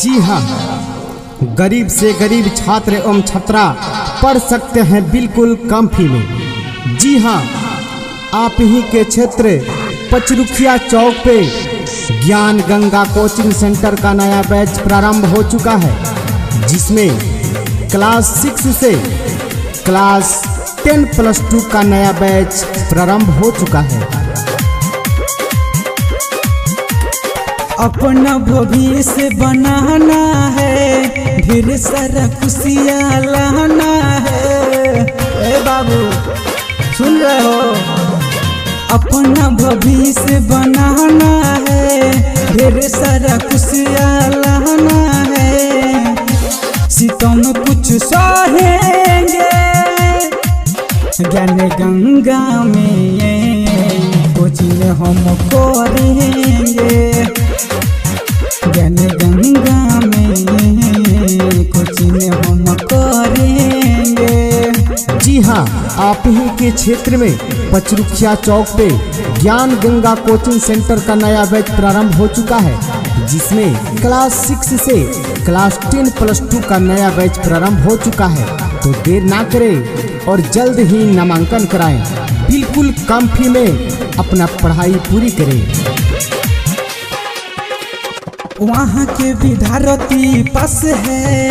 जी हाँ, गरीब से गरीब छात्र एवं छात्रा पढ़ सकते हैं बिल्कुल कम फी में। जी हाँ, आप ही के क्षेत्र पचरुखिया चौक पे ज्ञान गंगा कोचिंग सेंटर का नया बैच प्रारंभ हो चुका है, जिसमें क्लास 6 से क्लास 10+2 का नया बैच प्रारंभ हो चुका है। अपना भविष्य बनाना है, ढेर सारा खुशियाँ लाना है। ए बाबू सुन रहे हो? अपना भविष्य बनाना है, ढेर सारा खुशियाँ लाना है। सितम कुछ सहेंगे ज्ञान गंगा में, कोचिंग हम करेंगे। ज्ञान गंगा में कोचिंग हम करेंगे। जी हाँ, आप ही के क्षेत्र में पचरुखिया चौक पे ज्ञान गंगा कोचिंग सेंटर का नया बैच प्रारंभ हो चुका है, जिसमें क्लास 6 से क्लास 10+2 का नया बैच प्रारंभ हो चुका है। तो देर ना करें और जल्द ही नामांकन कराएं। बिल्कुल कम फी में अपना पढ़ाई पूरी करें। वहाँ के विद्यार्थी पास है,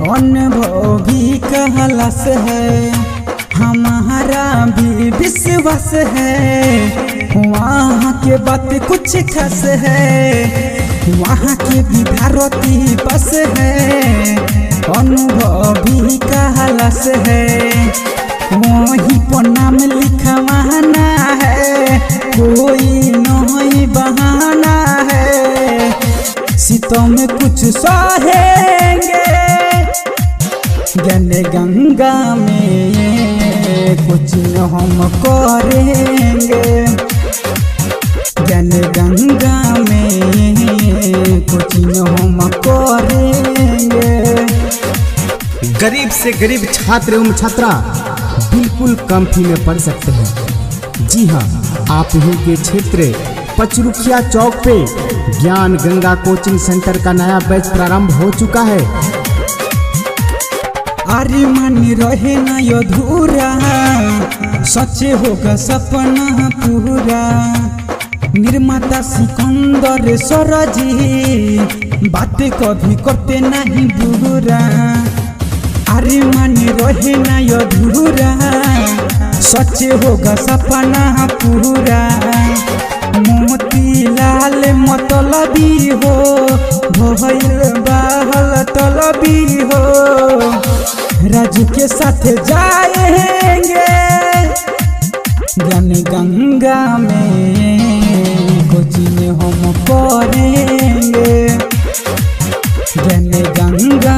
अनुभव भी कहलास है, हमारा भी विश्वास है। वहाँ के बात कुछ खास है, वहाँ के विद्यार्थी पास है, अनुभव भी कहलास है। वहीं पर नाम लिखवाना है, कोई नहीं बहाना है। सितों में कुछ सहेंगे ज्ञान गंगा में, कोचिंग हम करेंगे। ज्ञान गंगा में कोचिंग हम करेंगे। गरीब से गरीब छात्र एवं छात्रा बिल्कुल कम फी में पढ़ सकते हैं। जी हाँ, आप ही के क्षेत्र पचरुखिया चौक पे ज्ञान गंगा कोचिंग सेंटर का नया बैच प्रारंभ हो चुका है। अरे मन रहे न अधूरा, सच होगा सपना पूरा। निर्माता सिकंदर सरजी बात कभी करते नहीं बुरा। अरे मन रहे न अधूरा, सच होगा सपना पूरा। मोतीलाल मतलबी हो, भइल बाहल तलबी हो। राजू के साथ जाएंगे ज्ञान गंगा में, कोचिंग हम करेंगे। ज्ञान गंगा